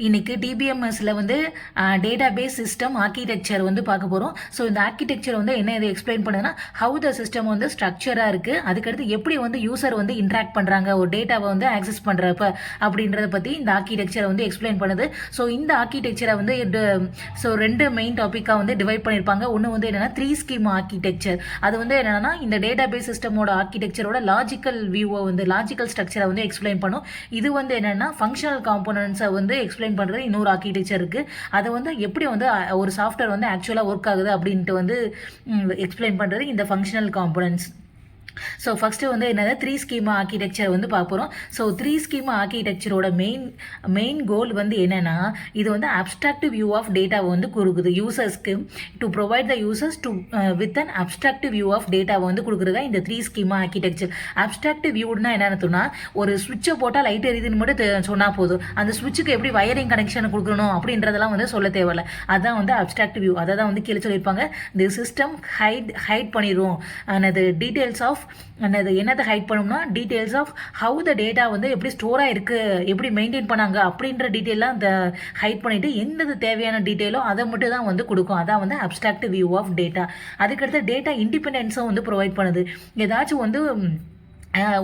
இன்னைக்கு டிபிஎம்எஸ்ல வந்து data base system architecture வந்து பார்க்க போகிறோம். ஸோ இந்த ஆர்கிடெக்சர் வந்து என்ன இதை எக்ஸ்பிளைன் பண்ணுதுன்னா ஹவு த சிஸ்டம் வந்து ஸ்ட்ரக்சராக இருக்குது, அதுக்கடுத்து எப்படி வந்து யூசர் வந்து இன்ட்ராக்ட் பண்ணுறாங்க ஒரு டேட்டாவை வந்து ஆக்சஸ் பண்ணுறப்ப அப்படின்றத பற்றி இந்த ஆர்கிடெக்சரை வந்து எக்ஸ்பிளைன் பண்ணுது. ஸோ இந்த ஆர்கிடெக்சரை வந்து ரெண்டு மெயின் டாப்பிக்காக வந்து டிவைட் பண்ணியிருப்பாங்க. ஒன்று வந்து என்னென்னா 3 ஸ்கீம் ஆர்கிடெக்சர். அது வந்து என்னென்னா இந்த டேட்டா பேஸ் சிஸ்டமோட ஆர்கிடெக்சரோட லாஜிக்கல் வியூவை வந்து லாஜிக்கல் ஸ்ட்ரக்சரை வந்து எக்ஸ்பிளைன் பண்ணும். இது வந்து என்னென்னா ஃபங்க்ஷனல் காம்போனன்ட்ஸை வந்து எக்ஸ்பிளைன் பண்ணுறது இன்னொரு ஆர்கிடெக்சர் இருக்குது. அதை வந்து எப்படி வந்து ஒரு சாஃப்ட்வேர் வந்து ஆக்சுவலாக ஒர்க் ஆகுது அப்படின்ட்டு வந்து எக்ஸ்பிளைன் பண்ணுறது இந்த ஃபங்க்ஷனல் காம்போனன்ட்ஸ். ஸோ ஃபஸ்ட்டு வந்து என்னது 3 ஸ்கீமா ஆர்கிடெக்சர் வந்து பார்க்க போகிறோம். ஸோ 3 ஸ்கீமா ஆர்கிடெக்சரோட மெயின் கோல் வந்து என்னென்னா இது வந்து அப்ஸ்ட்ராக்டிவ் வியூ ஆஃப் டேட்டாவை வந்து கொடுக்குது யூசர்ஸ்க்கு. To provide the users to with an abstractive view of டேட்டாவை வந்து கொடுக்குறதா இந்த 3 ஸ்கீமா ஆர்கிடெக்சர். அப்ஸ்ட்ராக்டிவ் வியூனா என்னென்னு சொன்னால் ஒரு சுவிட்சை போட்டால் லைட் எரியுதுன்னு மட்டும் சொன்னால் போதும், அந்த சுவிட்சுக்கு எப்படி வயரிங் கனெக்ஷன் கொடுக்கணும் அப்படின்றதெல்லாம் வந்து சொல்ல தேவையில்லை. அதுதான் வந்து அப்ஸ்ட்ராக்டிவ் வியூ. அதை தான் வந்து கீழே சொல்லியிருப்பாங்க. தி சிஸ்டம் ஹைட் பண்ணிடுவோம் அந்த டீட்டெயில்ஸ் ஆஃப் என்னதை ஹைட் பண்ணோம்னா details of how the data வந்து எப்படி ஸ்டோராக இருக்குது, எப்படி மெயின்டைன் பண்ணாங்க அப்படின்ற டீட்டெயிலாம் அந்த ஹைட் பண்ணிவிட்டு எந்தது தேவையான டீட்டெயிலோ அதை மட்டும் தான் வந்து கொடுக்கும். அதான் வந்து அப்ஸ்ட்ராக்டிவ் வியூ ஆஃப் டேட்டா. அதுக்கடுத்து டேட்டா இண்டிபெண்டன்ஸும் வந்து ப்ரொவைட் பண்ணுது. ஏதாச்சும் வந்து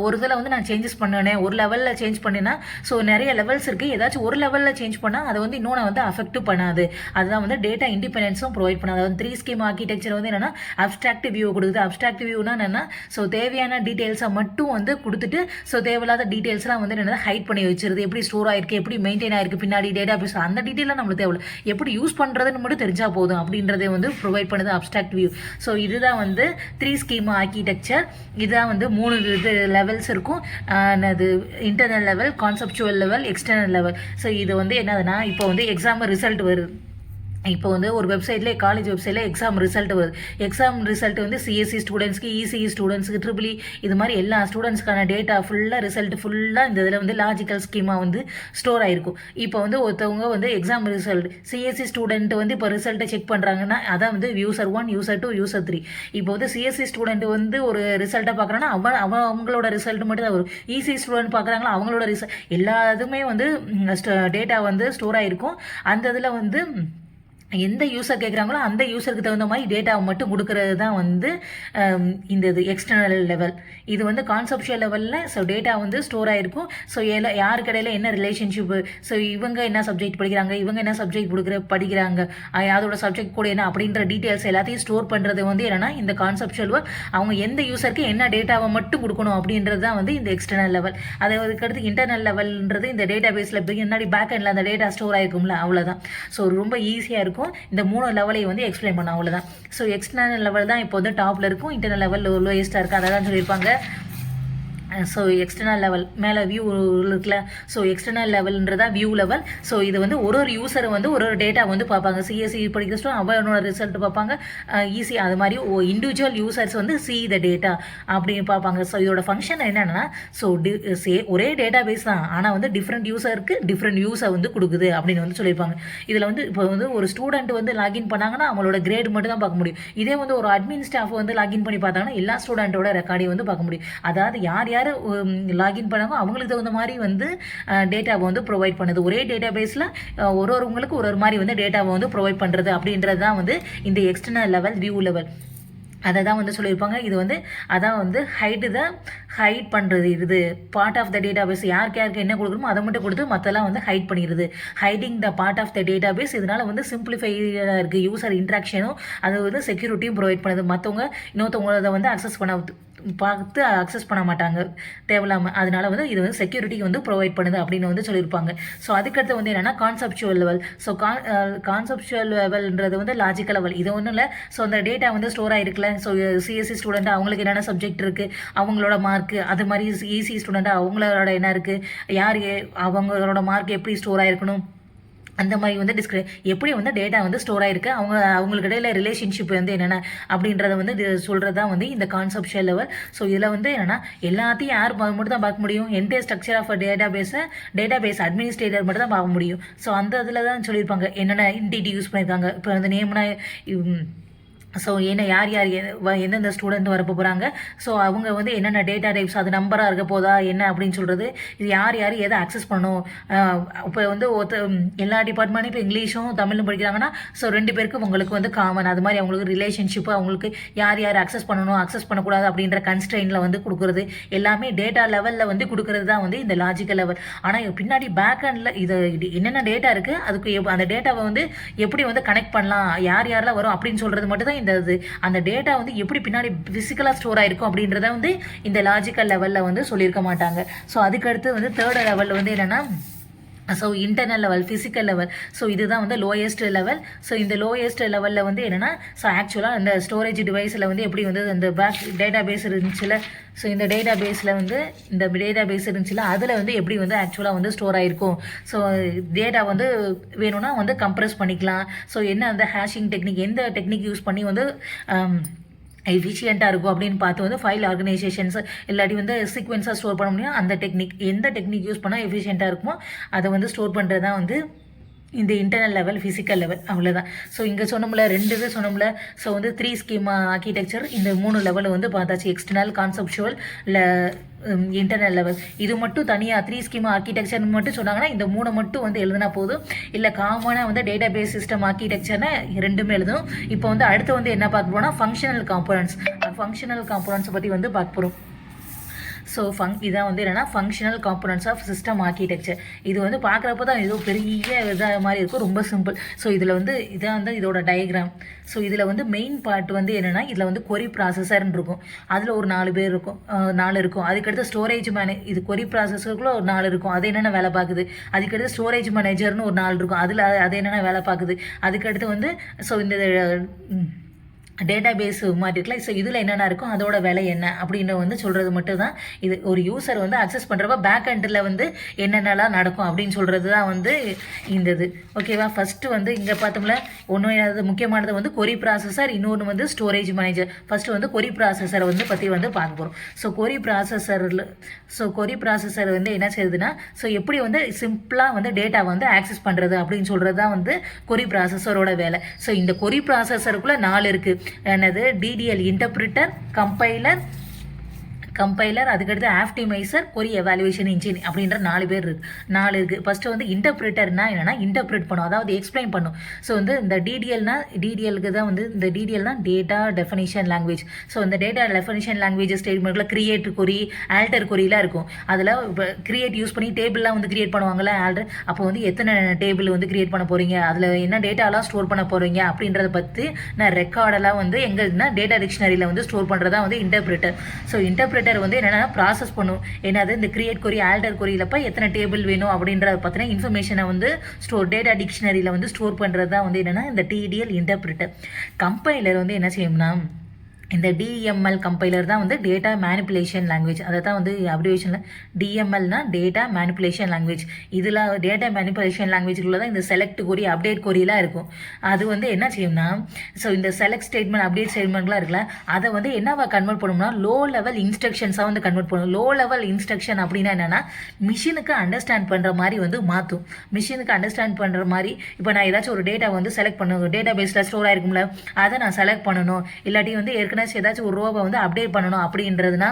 ஒரு இதில் வந்து நான் சேஞ்சஸ் பண்ணேன், ஒரு லெவலில் சேஞ்ச் பண்ணினா ஸோ நிறைய லெவல்ஸ் இருக்குது, ஏதாச்சும் ஒரு லெவலில் சேஞ்ச் பண்ணால் அதை வந்து இன்னொன்று வந்து அஃபெக்டும் பண்ணாது. அதுதான் வந்து டேட்டா இண்டிபெண்டன்ஸும் ப்ரொவைட் பண்ணாது. அதாவது 3 ஸ்கீம் ஆர்கிடெக்சர் வந்து என்னென்னா அப்ஸ்ட்ராக்டிவ் வியூ கொடுக்குது. அப்ஸ்ட்ராக்டிவ் வியூனா என்னென்னா ஸோ தேவையான டீட்டெயில்ஸை மட்டும் வந்து கொடுத்துட்டு ஸோ தேவையில்லாத டீட்டெயில்ஸ்லாம் வந்து என்னென்னா ஹைட் பண்ணி வச்சிருது. எப்படி ஸ்டோர் ஆயிருக்கு, எப்படி மெயின்டைன் ஆயிருக்கு பின்னாடி டேட்டா பேஸ், அந்த டீட்டெயிலாம் நம்மளுக்கு தேவையில்லை, எப்படி யூஸ் பண்ணுறதுன்னு மட்டும் தெரிஞ்சால் போதும் அப்படின்றதே வந்து ப்ரொவைட் பண்ணுது அப்ஸ்ட்ராக்ட் வியூ. ஸோ இதுதான் வந்து 3 ஸ்கீம் ஆர்கிடெக்சர். இதுதான் வந்து 3 லெவல்ஸ் இருக்கும். அது internal level, conceptual level, external level. So இது வந்து என்னதுன்னா இப்போ வந்து எக்ஸாம் ரிசல்ட் வருது. இப்போ வந்து ஒரு வெப்சைட்லேயே காலேஜ் வெப்சைட்டில் எக்ஸாம் ரிசல்ட் வருது. எக்ஸாம் ரிசல்ட் வந்து சிஎஸ்சி ஸ்டூடெண்ட்ஸ்க்கு, இசிஇ ஸ்டூடெண்ட்ஸ்க்கு, ட்ரிபிள் இது மாதிரி எல்லா ஸ்டூடெண்ட்ஸ்க்கான டேட்டா ஃபுல்லாக ரிசல்ட் ஃபுல்லாக இந்த இதில் வந்து லாஜிக்கல் ஸ்கீமாக வந்து ஸ்டோர் ஆகிருக்கும். இப்போ வந்து ஒருத்தவங்க வந்து எக்ஸாம் ரிசல்ட் சிஎஸ்சி ஸ்டூடெண்ட் வந்து இப்போ ரிசல்ட்டை செக் பண்ணுறாங்கன்னா அதான் வந்து யூசர் 1, யூசர் 2, யூசர் 3. இப்போ வந்து சிஎஸ்சி ஸ்டூடெண்ட் வந்து ஒரு ரிசல்ட்டை பார்க்குறாங்கன்னா அவங்களோட ரிசல்ட் மட்டும் தான் வரும். இசி ஸ்டூடெண்ட் பார்க்குறாங்களா அவங்களோட ரிசல்ட் எல்லாத்துமே வந்து டேட்டா வந்து ஸ்டோர் ஆகிருக்கும். அந்த இதில் வந்து எந்த யூசர் கேட்குறாங்களோ அந்த யூசருக்கு தகுந்த மாதிரி டேட்டாவை மட்டும் கொடுக்கறது தான் வந்து இந்த இது எக்ஸ்டர்னல் லெவல். இது வந்து கான்செப்ஷுவல் லெவலில் ஸோ டேட்டா வந்து ஸ்டோர் ஆகிருக்கும். ஸோ யாருக்கு இடையில என்ன ரிலேஷன்ஷிப்பு, ஸோ இவங்க என்ன சப்ஜெக்ட் படிக்கிறாங்க, இவங்க என்ன சப்ஜெக்ட் படிக்கிறாங்க, அதோட சப்ஜெக்ட் கூட என்ன அப்படின்ற டீட்டெயில்ஸ் எல்லாத்தையும் ஸ்டோர் பண்ணுறது வந்து என்னென்னா இந்த கான்செப்ஷுவல் அவங்க எந்த யூசருக்கு என்ன டேட்டாவை மட்டும் கொடுக்கணும் அப்படின்றது தான் வந்து இந்த எக்ஸ்டர்னல் லெவல். அதுக்கடுத்து இன்டர்னல் லெவல்ன்றது இந்த டேட்டா பேஸில் முன்னாடி பேக் எண்டில் அந்த டேட்டா ஸ்டோர் ஆகிருக்கும்ல, அவ்வளோதான். ஸோ ரொம்ப ஈஸியாக இருக்கும். இந்த 3 லெவலையும் வந்து எக்ஸ்பிளைன் பண்ண அவ்வளோதான். ஸோ எக்ஸ்டர்னல் லெவல் தான் இப்போ வந்து டாப்பில் இருக்கும், இன்டர்னல் லெவல் லோயஸ்ட்டாக இருக்குது, அதை தான் சொல்லியிருப்பாங்க. ஸோ எக்ஸ்டர்னல் லெவல் மேலே வியூ இருக்குல்ல, ஸோ எக்ஸ்டர்னல் லெவல்ன்றதா வியூ லெவல். ஸோ இது வந்து ஒரு யூசரை வந்து ஒரு டேட்டா வந்து பார்ப்பாங்க. சிஎஸ்சி படிக்கிற ஸ்டூடெண்ட் அவனோட ரிசல்ட் பார்ப்பாங்க, ஈஸி அது மாதிரி இண்டிவிஜுவல் யூசர்ஸ் வந்து சி த டேட்டா அப்படின்னு பார்ப்பாங்க. ஸோ இதோட ஃபங்க்ஷன் என்னென்னா ஸோ ஒரே டேட்டா பேஸ் தான், ஆனால் வந்து டிஃப்ரெண்ட் யூசருக்கு டிஃப்ரெண்ட் யூஸை வந்து கொடுக்குது அப்படின்னு வந்து சொல்லியிருப்பாங்க. இதில் வந்து இப்போ வந்து ஒரு ஸ்டூடெண்ட் வந்து லாகின் பண்ணாங்கன்னா அவங்களோட கிரேட் மட்டும் தான் பார்க்க முடியும். இதே வந்து ஒரு அட்மின் ஸ்டாஃப் வந்து லாகின் பண்ணி பார்த்தாங்கன்னா எல்லா ஸ்டூடெண்ட்டோட ரெக்கார்டையும் வந்து பார்க்க முடியும். அதாவது யார் லாகின் பண்ணாங்க அவங்களுக்கு தகுந்த மாதிரி வந்து டேட்டாவை வந்து ப்ரொவைட் பண்ணுது. ஒரே டேட்டா பேஸில் ஒருவங்களுக்கு ஒரு மாதிரி வந்து டேட்டாவை வந்து ப்ரொவைட் பண்ணுறது அப்படின்றது தான் வந்து இந்த எக்ஸ்டர்னல் லெவல், வியூ லெவல். அதை தான் வந்து சொல்லியிருப்பாங்க. இது வந்து அதான் வந்து ஹைட் பண்ணுறது. இது part of the database, யாருக்கு என்ன கொடுக்கணுமோ அதை மட்டும் கொடுத்து மற்றெல்லாம் வந்து ஹைட் பண்ணிடுது. Hiding the part of the database. இதனால் வந்து சிம்பிளிஃபைடாக இருக்குது யூசர் இன்ட்ராக்ஷனும், அது வந்து செக்யூரிட்டியும் ப்ரொவைட் பண்ணுது. மற்றவங்க இன்னொருத்தவங்கள அதை வந்து அக்சஸ் பண்ண மாட்டாங்க தேவையில்லாமல். அதனால வந்து இது வந்து செக்யூரிட்டிக்கு வந்து ப்ரொவைட் பண்ணுது அப்படின்னு வந்து சொல்லியிருப்பாங்க. ஸோ அதுக்கடுத்து வந்து என்னென்னா கான்செப்சுவல் லெவல். ஸோ கான்செப்சுவல் லெவல்ன்றது வந்து லாஜிக்கல் லெவல். இது ஒன்றும் இல்லை, ஸோ அந்த டேட்டா வந்து ஸ்டோர் ஆகிருக்குல்ல, ஸோ சிஎஸ்சி ஸ்டூடெண்ட் அவங்களுக்கு என்னென்ன சப்ஜெக்ட் இருக்குது, அவங்களோட மார்க்கு, அது மாதிரி இசி ஸ்டூடெண்ட் அவங்களோட என்ன இருக்குது, அவங்களோட மார்க் எப்படி ஸ்டோர் ஆகிருக்கணும், அந்த மாதிரி வந்து எப்படி வந்து டேட்டா வந்து ஸ்டோர் ஆகிருக்கு, அவங்களுக்கு இடையில ரிலேஷன்ஷிப் வந்து என்னென்ன அப்படின்றத வந்து சொல்கிறது தான் வந்து இந்த கான்செப்ஷுவல் லெவல். ஸோ இதில் வந்து என்னென்னா எல்லாத்தையும் யார் மட்டும் தான் பார்க்க முடியும், entire structure of database administrator மட்டும் தான் பார்க்க முடியும். ஸோ அந்த இதில் தான் சொல்லியிருப்பாங்க என்னென்ன என்டிட்டி யூஸ் பண்ணியிருக்காங்க. இப்போ அந்த நேம்னா ஸோ என்ன யார் யார் எந்தெந்த ஸ்டூடெண்ட் வரப்போ போகிறாங்க, ஸோ அவங்க வந்து என்னென்ன டேட்டா டைப்ஸ் அது நம்பராக இருக்க போதா என்ன அப்படின்னு சொல்கிறது, இது யார் யார் எதை அக்சஸ் பண்ணணும். இப்போ வந்து எல்லா டிபார்ட்மெண்ட்டும் இப்போ இங்கிலீஷும் தமிழும் படிக்கிறாங்கன்னா ஸோ 2 பேருக்கு உங்களுக்கு வந்து காமன், அது மாதிரி அவங்களுக்கு ரிலேஷன்ஷிப்பு, அவங்களுக்கு யார் யார் அக்சஸ் பண்ணணும் அக்சஸ் பண்ணக்கூடாது அப்படின்ற கன்ஸ்ட்ரெயினில் வந்து கொடுக்குறது எல்லாமே டேட்டா லெவலில் வந்து கொடுக்குறது தான் வந்து இந்த லாஜிக்கல் லெவல். ஆனால் பின்னாடி பேக் ஹேண்டில் இது என்னென்ன டேட்டா இருக்குது அதுக்கு அந்த டேட்டாவை வந்து எப்படி வந்து கனெக்ட் பண்ணலாம், யார் யாரெல்லாம் வரும் அப்படின்னு சொல்கிறது மட்டும் தான் இந்த அந்த டேட்டா வந்து எப்படி பின்னாடி பிசிக்கலாக ஸ்டோர் ஆயிருக்கும் அப்படின்றத வந்து இந்த லாஜிக்கல் லெவலில் வந்து சொல்லியிருக்க மாட்டாங்க. ஸோ அதுக்கடுத்து வந்து தேர்ட் லெவலில் வந்து என்னென்னா so internal level, physical level. So இதுதான் வந்து லோயஸ்ட் லெவல். ஸோ இந்த லோயஸ்ட் லெவலில் வந்து என்னென்னா ஸோ ஆக்சுவலாக இந்த ஸ்டோரேஜ் டிவைஸில் வந்து எப்படி வந்து இந்த பேக் டேட்டா பேஸ் இருந்துச்சுல, ஸோ இந்த டேட்டா பேஸில் வந்து இந்த டேட்டா பேஸ் இருந்துச்சுல அதில் வந்து எப்படி வந்து ஆக்சுவலாக வந்து ஸ்டோர் ஆகிருக்கும். ஸோ டேட்டா வந்து வேணும்னா வந்து கம்ப்ரெஸ் பண்ணிக்கலாம். ஸோ என்ன அந்த ஹேஷிங் டெக்னிக், எந்த டெக்னிக் யூஸ் பண்ணி வந்து எஃபிஷியண்ட்டாக இருக்கும் அப்படின்னு பார்த்து வந்து ஃபைல் ஆர்கனைசேஷன்ஸ் இல்லாட்டி வந்து சீக்வென்ஸாக ஸ்டோர் பண்ண முடியும். அந்த டெக்னிக் எந்த டெக்னிக் யூஸ் பண்ணால் எஃபிஷியண்ட்டாக இருக்குமோ அதை வந்து ஸ்டோர் பண்ணுறது தான் வந்து இந்த இன்டர்னல் லெவல், ஃபிசிக்கல் லெவல், அவ்வளோதான். ஸோ இங்கே சொன்னோம்ல 2 இது சொன்னோம்ல. ஸோ வந்து 3 ஸ்கீமா ஆர்கிடெக்சர், இந்த 3 லெவல் வந்து பார்த்தாச்சு. External, conceptual, internal level. இது மட்டும் தனியாக 3 ஸ்கீமா ஆர்கிடெக்சர் மட்டும் சொன்னாங்கன்னா இந்த 3 மட்டும் வந்து எழுதினா போதும். இல்லை காமனாக வந்து டேட்டா பேஸ் சிஸ்டம் ஆர்கிடெக்சர்னு 2மே எழுதும். இப்போ வந்து அடுத்து வந்து என்ன பார்க்க போனால் ஃபங்க்ஷனல் காம்போனன்ட்ஸ் பற்றி வந்து பார்க்க போகிறோம். ஸோ இதான் வந்து என்னென்னா functional components of system architecture. இது வந்து பார்க்குறப்ப தான் ஏதோ பெரிய இதாக மாதிரி இருக்கும், ரொம்ப சிம்பிள். ஸோ இதில் வந்து இதான் வந்து இதோட டயக்ராம். ஸோ இதில் வந்து மெயின் பார்ட் வந்து என்னென்னா இதில் வந்து கொரி ப்ராசஸர்னு இருக்கும், அதில் ஒரு 4 பேர் இருக்கும், 4 இருக்கும். அதுக்கடுத்து ஸ்டோரேஜ் இது கொரி ப்ராசஸருக்குள்ள ஒரு 4 இருக்கும், அது என்னென்ன வேலை பார்க்குது. அதுக்கடுத்து ஸ்டோரேஜ் மேனேஜர்னு ஒரு 4 இருக்கும், அதில் அது என்னென்ன வேலை பார்க்குது. அதுக்கடுத்து வந்து ஸோ இந்த டேட்டா பேஸ் மாதிரி இருக்கலாம். ஸோ இதில் என்னென்ன இருக்கும் அதோட விலை என்ன அப்படின்னு வந்து சொல்கிறது மட்டும் தான் இது. ஒரு யூசர் வந்து அக்சஸ் பண்ணுறப்ப பேக் எண்டில் வந்து என்னென்னலாம் நடக்கும் அப்படின்னு சொல்கிறது தான் வந்து இந்த இது. ஓகேவா? ஃபஸ்ட்டு வந்து இங்கே பார்த்தோம்ல ஒன்று முக்கியமானது வந்து கொரி ப்ராசஸர், இன்னொன்று வந்து ஸ்டோரேஜ் மேனேஜர். ஃபஸ்ட்டு வந்து கொரி ப்ராசஸரை வந்து பற்றி வந்து பார்க்க போகிறோம். ஸோ கொரி ப்ராசஸர் வந்து என்ன செய்யுதுன்னா ஸோ எப்படி வந்து சிம்பிளாக வந்து டேட்டா வந்து ஆக்சஸ் பண்ணுறது அப்படின்னு சொல்கிறது தான் வந்து கொரி ப்ராசஸரோட வேலை. ஸோ இந்த கொரி ப்ராசஸருக்குள்ளே 4 இருக்குது. என்னது? டிடிஎல் இன்டர்பிரிட்டர், கம்பைலர், அதுக்கடுத்து ஆப்டிமைசர், கொரி எவாலுவேஷன் இன்ஜின் அப்படின்ற 4 பேர் இருக்குது. ஃபஸ்ட்டு வந்து இன்டர்பிரிட்டர்னா என்னென்னா இன்டர்பிரிட் பண்ணும், அதாவது எக்ஸ்பிளைன் பண்ணும். ஸோ வந்து இந்த டிடிஎலுக்கு தான் வந்து இந்த டிடிஎல்னா டேட்டா டெஃபினிஷன் லாங்குவேஜ். ஸோ இந்த டேட்டா டெஃபினிஷன் லாங்குவேஜ் ஸ்டேட்மெண்ட்டில் கிரியேட் கொரி, ஆல்டர் கொரிலாம் இருக்கும். அதில் இப்போ கிரியேட் யூஸ் பண்ணி டேபிள்லாம் வந்து கிரியேட் பண்ணுவாங்கள்ல ஆல்டர். அப்போ வந்து எத்தனை டேபிள் வந்து கிரியேட் பண்ண போகிறீங்க, அதில் என்ன டேட்டாலாம் ஸ்டோர் பண்ண போகிறீங்க அப்படின்றத பற்றி நான் ரெக்கார்டெல்லாம் வந்து எங்கன்னா டேட்டா டிக்ஷனரியில் வந்து ஸ்டோர் பண்ணுறதா வந்து இன்டர்பிரிட்டர். ஸோ இன்டர்பிரிட்டர் வந்து என்னென்னா ப்ராசஸ் பண்ணும். என்னது? இந்த கிரியேட் கொரி, ஆல்டர் கொரியிலப்போ எத்தனை டேபிள் வேணும் அப்படின்றத பற்றின இன்ஃபர்மேஷனை வந்து டேட்டா டிக்ஷனரியில் வந்து ஸ்டோர் பண்ணுறது தான் வந்து என்னென்னா இந்த டிடிஎல் இன்டர்பிரிட்டர். கம்பைலர் வந்து என்ன செய்யும்னா இந்த டிஎம்எல் கம்பைலர் தான் வந்து டேட்டா மேனிப்புலேஷன் லாங்குவேஜ். அதை தான் வந்து அப்ரிவேஷனில் டிஎம்எல்னா டேட்டா மேனிப்புலேஷன் லாங்குவேஜ். இதில் டேட்டா மேனிப்புலேஷன் லாங்குவேஜுக்குள்ள தான் இந்த செலக்ட் கொரி, அப்டேட் கொரிலாம் இருக்கும். அது வந்து என்ன செய்யும்னா ஸோ இந்த செலக்ட் ஸ்டேட்மெண்ட், அப்டேட் ஸ்டேட்மெண்ட்லாம் இருக்குல்ல, அதை வந்து என்னவா கன்வெர்ட் பண்ணணும்னா லோ லெவல் இன்ஸ்ட்ரக்ஷன்ஸாக வந்து கன்வெர்ட் பண்ணணும். லோ லெவல் இன்ஸ்ட்ரக்ஷன் அப்படின்னா என்னென்னா மிஷினுக்கு அண்டர்ஸ்டாண்ட் பண்ணுற மாதிரி வந்து மாற்றும். மிஷினுக்கு அண்டர்ஸ்டாண்ட் பண்ணுற மாதிரி இப்போ நான் ஏதாச்சும் ஒரு டேட்டா வந்து செலக்ட் பண்ணணும், டேட்டா பேஸில் ஸ்டோர் ஆகிருக்கும்ல, அதை நான் செலக்ட் பண்ணணும். இல்லாட்டி வந்து ஏற்கனவே ஏதாச்சும் ஒரு ரோவை வந்து அப்டேட் பண்ணணும் அப்படின்றதுனா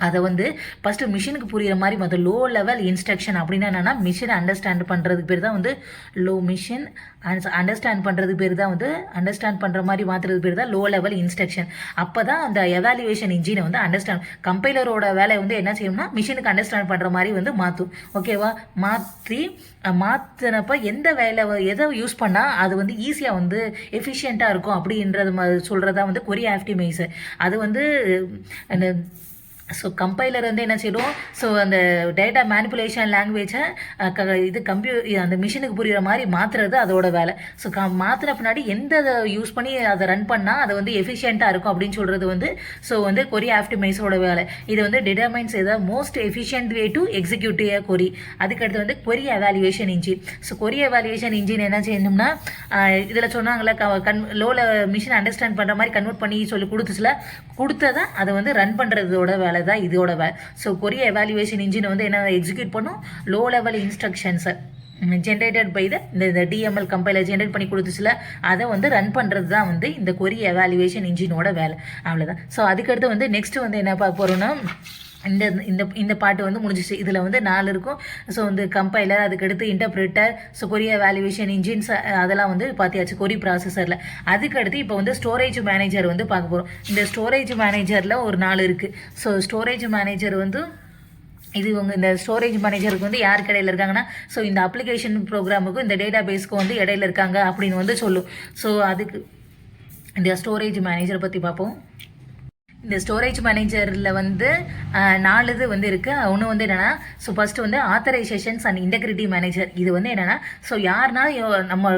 அதை வந்து ஃபஸ்ட்டு மிஷினுக்கு புரிகிற மாதிரி மற்ற லோ லெவல் இன்ஸ்ட்ரக்ஷன் அப்படின்னா என்னென்னா மிஷினை அண்டர்ஸ்டாண்ட் பண்ணுறதுக்கு பேர் தான் வந்து மிஷின் அண்டர்ஸ்டாண்ட் பண்ணுறதுக்கு பேர் தான் வந்து அண்டர்ஸ்டாண்ட் பண்ணுற மாதிரி மாற்றுறதுக்கு பேர் தான் லோ லெவல் இன்ஸ்ட்ரக்ஷன். அப்போ தான் அந்த எவாலுவேஷன் இன்ஜினை வந்து அண்டர்ஸ்டாண்ட், கம்பைலரோட வேலையை வந்து என்ன செய்யும்னா மிஷினுக்கு அண்டர்ஸ்டாண்ட் பண்ணுற மாதிரி வந்து மாற்றும். ஓகேவா? மாற்றினப்போ எந்த வேலை எதை யூஸ் பண்ணால் அது வந்து ஈஸியாக வந்து எஃபிஷியண்ட்டாக இருக்கும் அப்படின்றது சொல்கிறதா வந்து கொரி ஆப்டிமைசர். அது வந்து ஸோ கம்பைலர் வந்து என்ன செய்யும், ஸோ அந்த டேட்டா மேனிப்புலேஷன் லாங்குவேஜை அந்த மிஷினுக்கு புரிகிற மாதிரி மாற்றுறது அதோட வேலை. ஸோ மாற்றின பின்னாடி எந்த யூஸ் பண்ணி அதை ரன் பண்ணால் அதை வந்து எஃபிஷியண்ட்டாக இருக்கும் அப்படின்னு சொல்கிறது வந்து ஸோ வந்து கொரி ஆப்டிமைஸோட வேலை. இது வந்து டிட்டர்மைன்ஸ் ஏதாவது most efficient way to execute query. அதுக்கடுத்து வந்து query evaluation engine. So query evaluation engine என்ன செய்யணும்னா இதில் சொன்னாங்களே லோவில் மிஷின் அண்டர்ஸ்டாண்ட் பண்ணுற மாதிரி கன்வெர்ட் பண்ணி சொல்லி கொடுத்ததை அதை வந்து ரன் பண்ணுறதோட வேலை தான் இதோட வேலை. ஸோ கொரி எவாலுவேஷன் இன்ஜின் வந்து என்ன எக்ஸிக்யூட் பண்ணும் லோ லெவல் இன்ஸ்ட்ரக்ஷன்ஸை. ஜென்ரேட்டட் பை இந்த டிஎம்எல் கம்பைலர் ஜென்ரேட் பண்ணி கொடுத்துச்சுல, அதை வந்து ரன் பண்ணுறது தான் வந்து இந்த கொரி எவாலுவேஷன் இன்ஜினோட வேலை. அவ்வளோதான். ஸோ அதுக்கடுத்து வந்து நெக்ஸ்ட் வந்து என்ன பார்க்க போகிறோம்னா, இந்த இந்த இந்த பாட்டு வந்து முடிஞ்சிச்சு. இதில் வந்து 4 இருக்கும். ஸோ வந்து கம்பைலர், அதுக்கடுத்து interpreter, so query evaluation engines அதெல்லாம் வந்து பார்த்தியாச்சு கொரி ப்ராசஸரில். அதுக்கடுத்து இப்போ வந்து ஸ்டோரேஜ் மேனேஜர் வந்து பார்க்க போகிறோம். இந்த ஸ்டோரேஜ் மேனேஜரில் ஒரு 4 இருக்குது. ஸோ ஸ்டோரேஜ் மேனேஜர் வந்து இது இந்த ஸ்டோரேஜ் மேனேஜருக்கு வந்து யாருக்கு இடையில இருக்காங்கன்னா, ஸோ இந்த அப்ளிகேஷன் ப்ரோக்ராமுக்கும் இந்த டேட்டா பேஸ்க்கும் வந்து இடையில இருக்காங்க அப்படின்னு வந்து சொல்லும். ஸோ அதுக்கு இந்த ஸ்டோரேஜ் மேனேஜரை பற்றி பார்ப்போம். இந்த ஸ்டோரேஜ் மேனேஜரில் வந்து 4 இது வந்து இருக்குது. ஒன்று வந்து என்னென்னா, ஸோ ஃபஸ்ட்டு வந்து ஆத்தரைசேஷன்ஸ் அண்ட் இன்டெகிரிட்டி மேனேஜர். இது வந்து என்னென்னா, ஸோ யாருனா நம்ம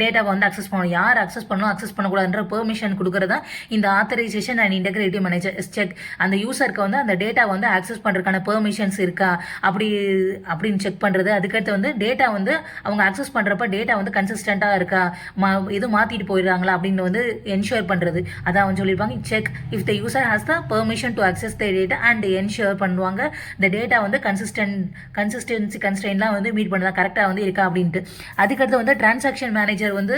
டேட்டாவை வந்து அக்சஸ் பண்ணணும், யார் அக்சஸ் பண்ணணும் அக்சஸ் பண்ணக்கூடாதுன்ற பெர்மிஷன் கொடுக்குறதா இந்த authorisation and integrity manager. Check அந்த யூசருக்கு வந்து அந்த டேட்டா வந்து அக்சஸ் பண்ணுறதுக்கான பெர்மிஷன்ஸ் இருக்கா அப்படின்னு செக் பண்ணுறது. அதுக்கடுத்து வந்து டேட்டா வந்து அவங்க அக்சஸ் பண்ணுறப்ப டேட்டா வந்து கன்சிஸ்டண்ட்டாக இருக்கா, எதுவும் மாற்றிட்டு போயிடுறாங்களா அப்படின்னு வந்து என்ஷூர் பண்ணுறது. அதான் அவங்க சொல்லியிருப்பாங்க, check if the user has the permission to access the data and ensure பண்ணுவாங்க the data வந்து consistency constraintலாம் வந்து மீட் பண்ணுறதா, கரெக்டாக வந்து இருக்கா அப்படின்ட்டு. அதுக்கடுத்து வந்து டிரான்சாக்ஷன் மேனேஜர் வந்து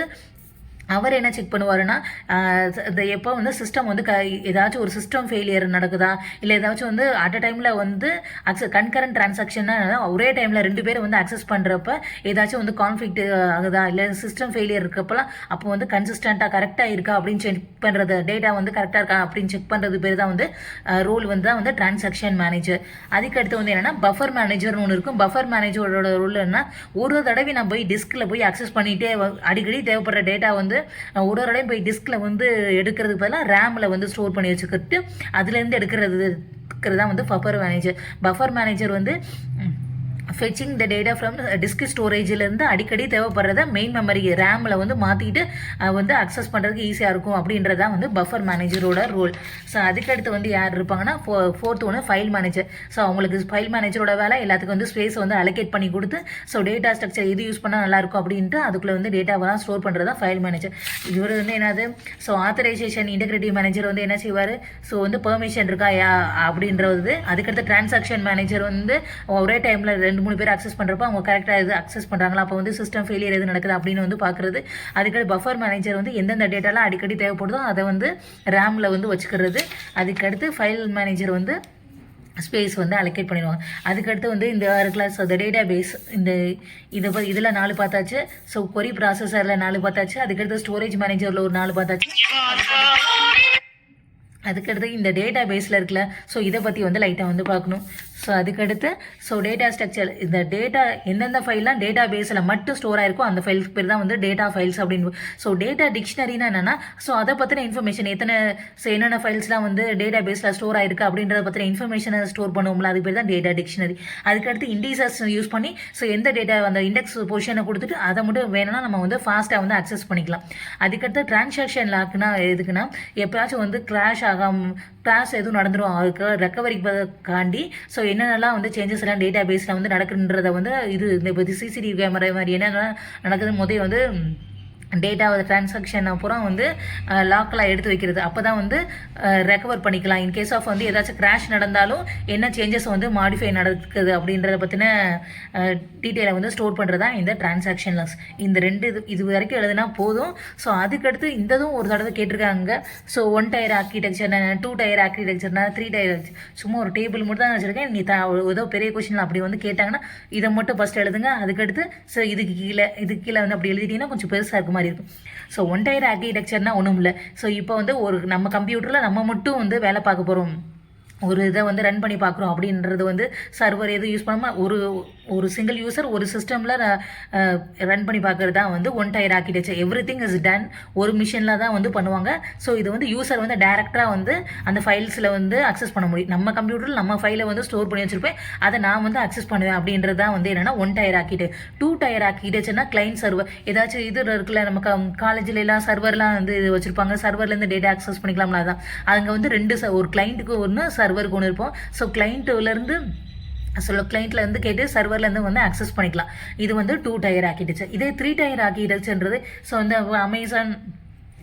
அவர் என்ன செக் பண்ணுவாருன்னா, எப்போ வந்து சிஸ்டம் வந்து ஏதாச்சும் ஒரு சிஸ்டம் ஃபெயிலியர் நடக்குதா, இல்லை ஏதாச்சும் வந்து அட் அ டைமில் வந்து கன்கரண்ட் டிரான்சாக்ஷன்னா ஒரே டைமில் 2 பேர் வந்து அக்சஸ் பண்ணுறப்ப ஏதாச்சும் வந்து கான்ஃப்ளிக்ட் ஆகுதா, இல்லை சிஸ்டம் ஃபெயிலியர் இருக்கப்பெல்லாம் அப்போ வந்து கன்சிஸ்டண்ட்டாக கரெக்டாக இருக்கா அப்படின்னு செக் பண்ணுறது, டேட்டா வந்து கரெக்டாக இருக்கா அப்படின்னு செக் பண்ணுறது பேர் தான் வந்து ரோல் வந்து தான் வந்து டிரான்சாக்ஷன் மேனேஜர். அதுக்கடுத்து வந்து என்னென்னா பஃபர் மேனேஜர்னு ஒன்று இருக்கும். பஃபர் மேனேஜரோட ரோல் என்ன, ஒரு தடவை நான் போய் டிஸ்கில் போய் அக்சஸ் பண்ணிகிட்டே அடிக்கடி தேவைப்படுற டேட்டா வந்து ஒரு இடையும் போய் டிஸ்கில் வந்து எடுக்கிறதுக்கு பதிலாக ரேமில் வந்து ஸ்டோர் பண்ணி வச்சுக்கிட்டு அதுலேருந்து எடுக்கிறது தான் வந்து பஃபர் மேனேஜர் வந்து fetching the data from disk ஸ்டோரேஜிலேருந்து அடிக்கடி தேவைப்படுறத மெயின் மெமரி ரேமில் வந்து மாற்றிட்டு வந்து அக்சஸ் பண்ணுறதுக்கு ஈஸியாக இருக்கும் அப்படின்றதான் வந்து பஃபர் மேனேஜரோட ரோல். ஸோ அதுக்கடுத்து வந்து யார் இருப்பாங்கன்னா, ஃபோர்த் ஒன்று ஃபைல் மேனேஜர். ஸோ அவங்களுக்கு ஃபைல் மேனேஜரோட வேலை எல்லாத்துக்கும் வந்து ஸ்பேஸ் வந்து அலோகேட் பண்ணி கொடுத்து, ஸோ டேட்டா ஸ்ட்ரக்சர் எது யூஸ் பண்ணால் நல்லாயிருக்கும் அப்படின்ட்டு அதுக்குள்ளே வந்து டேட்டாவெல்லாம் ஸ்டோர் பண்ணுறது தான் ஃபைல் மேனேஜர். இவர் வந்து என்னது, ஸோ ஆத்தரைசேஷன் இன்டெகிரிட்டி மேனேஜர் வந்து என்ன செய்வார், ஸோ வந்து பெர்மிஷன் இருக்கா அப்படின்றது. அதுக்கடுத்து டிரான்சாக்ஷன் மேனேஜர் வந்து ஒரே டைமில் 2-3 பேர் அக்சஸ் பண்ணுறப்ப அவங்க கரெக்டாக எது அக்சஸ் பண்ணுறாங்களா, அப்போ வந்து சிஸ்டம் ஃபெயிலியர் எது நடக்குது அப்படின்னு வந்து பார்க்குறது. அதுக்கடுத்து பஃபர் மேனேஜர் வந்து எந்தெந்த டேட்டாலாம் அடிக்கடி தேவைப்படுதோ அதை வந்து ரேமில் வந்து வச்சுக்கிறது. அதுக்கடுத்து ஃபைல் மேனேஜர் வந்து ஸ்பேஸ் வந்து அலோகேட் பண்ணிடுவாங்க. அதுக்கடுத்து வந்து இந்த கிளாஸ் அந்த டேட்டா பேஸ் இதில் 4 பார்த்தாச்சு. ஸோ கொரி ப்ராசஸரில் 4 பார்த்தாச்சு. அதுக்கடுத்து ஸ்டோரேஜ் மேனேஜரில் ஒரு 4 பார்த்தாச்சு. அதுக்கடுத்து இந்த டேட்டா பேஸில் இருக்குல்ல, ஸோ இதை பற்றி வந்து லைட்டாக வந்து பார்க்கணும். ஸோ அதுக்கடுத்து டேட்டா ஸ்ட்ரக்சர், இந்த டேட்டா எந்தெந்த ஃபைல்லாம் டேட்டா பேஸில் மட்டும் ஸ்டோர் ஆயிருக்கோ அந்த ஃபைல்ஸ் பேர் தான் வந்து டேட்டா ஃபைல்ஸ் அப்படின்னு. ஸோ டேட்டா டிக்ஷனரினா என்னென்னா, ஸோ அதை பற்றின இன்ஃபர்மேஷன் என்னென்ன ஃபைல்ஸ்லாம் வந்து டேட்டா பேஸில் ஸ்டோர் ஆயிருக்கு அப்படின்றத பற்றின இன்ஃபர்மேஷனை ஸ்டோர் பண்ணுவோம்ல, அது பேர் தான் டேட்டா டிக்ஷனரி. அதுக்கடுத்து இண்டீசர்ஸ் யூஸ் பண்ணி ஸோ எந்த டேட்டா அந்த இண்டெக்ஸ் பொசிஷனை கொடுத்துட்டு அதை மட்டும் வேணும்னா நம்ம வந்து ஃபாஸ்ட்டாக வந்து அக்சஸ் பண்ணிக்கலாம். அதுக்கடுத்து டிரான்சாக்ஷன் லாக்னா எதுக்குன்னா, எப்போயாச்சும் வந்து கிராஷ் எதுவும் நடந்துடும், அதுக்கு ரெக்கவரிக்காண்டி ஸோ என்னென்னலாம் வந்து சேஞ்சஸ் எல்லாம் டேட்டா பேஸில் வந்து நடக்குன்றதை வந்து இந்த சிசிடிவி கேமரா மாதிரி என்னென்ன நடக்குதுன்னு முதல்ல வந்து டேட்டா டிரான்சாக்ஷன் அப்புறம் வந்து லாக்கெலாம் எடுத்து வைக்கிறது. அப்போ தான் வந்து ரெக்கவர் பண்ணிக்கலாம். இன்கேஸ் ஆஃப் வந்து ஏதாச்சும் கிராஷ் நடந்தாலும் என்ன சேஞ்சஸ் வந்து மாடிஃபை நடக்குது அப்படின்றத பற்றின டீட்டெயிலை வந்து ஸ்டோர் பண்ணுறதா இந்த டிரான்சாக்ஷன் லாக்ஸ். இந்த 2 இது வரைக்கும் எழுதுனா போதும். ஸோ அதுக்கடுத்து இந்ததும் ஒரு தடவை கேட்டிருக்காங்க. ஸோ 1 டயர் ஆர்கிடெக்சர்னா, 2 டயர் ஆர்கிடெக்சர்னா, 3 டயர், சும்மா ஒரு டேபிள் மட்டும் தான் வச்சுருக்கேன். நீ ஏதோ பெரிய கொஸ்டின் அப்படி வந்து கேட்டாங்கன்னா இதை மட்டும் ஃபஸ்ட் எழுதுங்க. அதுக்கடுத்து ஸோ இதுக்கு கீழே வந்து அப்படி எழுதிட்டீங்கன்னா கொஞ்சம் பெருசாக இருக்கும் மாதிரி இருக்கும். ஸோ 1 டயர் ஆர்கிடெக்சர்னா ஒன்றும் இல்லை. ஸோ இப்போ வந்து நம்ம கம்ப்யூட்டரில் நம்ம மட்டும் வந்து வேலை பார்க்க போகிறோம், ஒரு இதை வந்து ரன் பண்ணி பார்க்குறோம் அப்படின்றது வந்து சர்வர் எதுவும் யூஸ் பண்ணாமல் ஒரு சிங்கிள் யூசர் ஒரு சிஸ்டமில் ரன் பண்ணி பார்க்குறது தான் வந்து 1 tier architecture. Everything is done ஒரு மிஷினில் தான் வந்து பண்ணுவாங்க. ஸோ இது வந்து யூசர் வந்து டைரெக்டாக வந்து அந்த ஃபைல்ஸில் வந்து அக்சஸ் பண்ண முடியும். நம்ம கம்ப்யூட்டரில் நம்ம ஃபைலை வந்து ஸ்டோர் பண்ணி வச்சுருப்பேன், அதை நான் வந்து அக்சஸ் பண்ணுவேன் அப்படின்றது தான் வந்து என்னென்னா 1 டயர் ஆர்கிடெக்சர். 2 டயர் ஆர்கிடெக்சர்னா கிளைண்ட் சர்வர், ஏதாச்சும் இது இருக்குல்ல, நம்ம காலேஜில் எல்லாம் சர்வர்லாம் வந்து இது வச்சுருப்பாங்க, சர்வர்லேருந்து டேட்டா அக்சஸ் பண்ணிக்கலாம்ல. அதான் அங்கே வந்து 2 ஒரு கிளைண்ட்டுக்கு ஒன்று சர்வருக்கு ஒன்று இருப்போம். ஸோ கிளைண்ட்லேருந்து கிளைண்ட்லேருந்து கேட்டு சர்வர்லேருந்து வந்து அக்சஸ் பண்ணிக்கலாம். இது வந்து 2 டயர் ஆர்கிடெக்சர். இதே 3 டயர் ஆர்கிடெக்சர்ன்றது ஸோ இந்த அமேசான்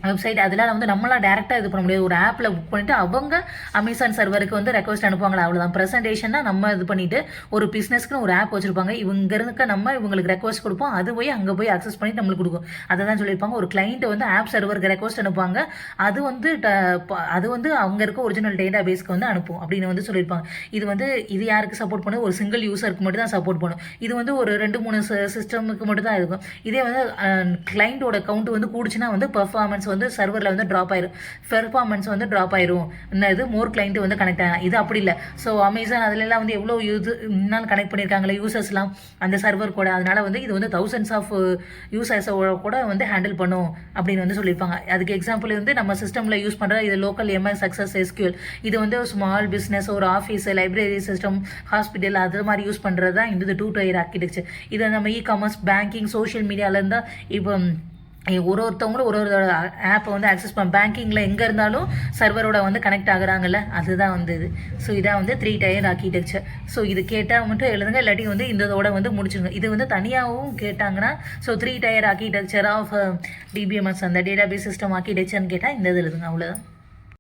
வெப்சைட் அதெல்லாம் வந்து நம்மளாம் டேரெக்டாக இது பண்ண முடியாது. ஒரு ஆப்பில் புக் பண்ணிவிட்டு அவங்க அமேசான் சர்வருக்கு வந்து ரெக்வஸ்ட் அனுப்புவாங்களா, அவ்வளோதான். ப்ரெசன்டேஷன்னா நம்ம இது பண்ணிவிட்டு ஒரு பிஸ்னஸ்க்குன்னு ஒரு ஆப் வச்சுருப்பாங்க. இவங்க இருக்க நம்ம இவங்களுக்கு ரெக்வஸ்ட் கொடுப்போம், அது போய் அங்கே போய் அக்சஸ் பண்ணி நம்மளுக்கு கொடுக்கும். அதை தான் சொல்லியிருப்பாங்க. ஒரு கிளைண்ட்டை வந்து ஆப் சர்வருக்கு ரெக்வஸ்ட் அனுப்புவாங்க, அது வந்து அது வந்து அவங்க இருக்க ஒரிஜினல் டேட்டா பேஸ்க்கு வந்து அனுப்பும் அப்படின்னு வந்து சொல்லியிருப்பாங்க. இது யாருக்கு சப்போர்ட் பண்ணும், ஒரு சிங்கிள் யூசருக்கு மட்டும் தான் சப்போர்ட் பண்ணும். இது வந்து ஒரு 2-3 சிஸ்டமுக்கு மட்டும் தான் இருக்கும். இதே வந்து கிளைண்ட்டோட கவுண்ட் வந்து கூடுச்சுன்னா வந்து பெர்ஃபார்மன்ஸ் வந்து சர்வரில் வந்து ட்ராப் ஆயிரும். இது மோர் கிளைண்ட் வந்து கனெக்ட் ஆகலாம். இது அப்படி இல்லை. ஸோ அமேசான் அதுலலாம் வந்து எவ்வளோ நாள் கனெக்ட் பண்ணியிருக்காங்களே யூசர்ஸ்லாம் அந்த சர்வர் கூட. அதனால வந்து இது வந்து தௌசண்ட்ஸ் ஆஃப் யூசர்ஸோட கூட வந்து ஹேண்டில் பண்ணும் அப்படின்னு வந்து சொல்லியிருப்பாங்க. அதுக்கு எக்ஸாம்பிள் வந்து நம்ம சிஸ்டமில் யூஸ் பண்ணுற இது லோக்கல் எம்எஸ் சக்ஸஸ் எஸ்கியூஎல். இது வந்து ஸ்மால் பிஸ்னஸ், ஒரு ஆஃபீஸ், லைப்ரரி சிஸ்டம், ஹாஸ்பிட்டல் அது மாதிரி யூஸ் பண்ணுறது தான் இந்த 2 tier ஆர்கிடெக்சர். இதை நம்ம இ-காமர்ஸ், பேங்கிங், சோஷியல் மீடியாவிலேருந்து இப்போ ஒருத்தவங்களும் ஒரு ஆப்பை வந்து ஆக்சஸ் பேங்கிங்கில் எங்கே இருந்தாலும் சர்வரோட வந்து கனெக்ட் ஆகுறாங்கல்ல, அதுதான் வந்து இது. ஸோ இதான் வந்து 3 tier ஆர்கிடெக்சர். ஸோ இது கேட்டால் மட்டும் எழுதுங்க, இல்லாட்டி வந்து இதோட வந்து முடிச்சுருங்க. இது வந்து தனியாகவும் கேட்டாங்கன்னா so 3 tier architecture of DBMS அந்த டேட்டாபேஸ் சிஸ்டம் ஆர்கிடெக்சர்னு கேட்டால் இந்த இது எழுதுங்க, அவ்வளோதான்.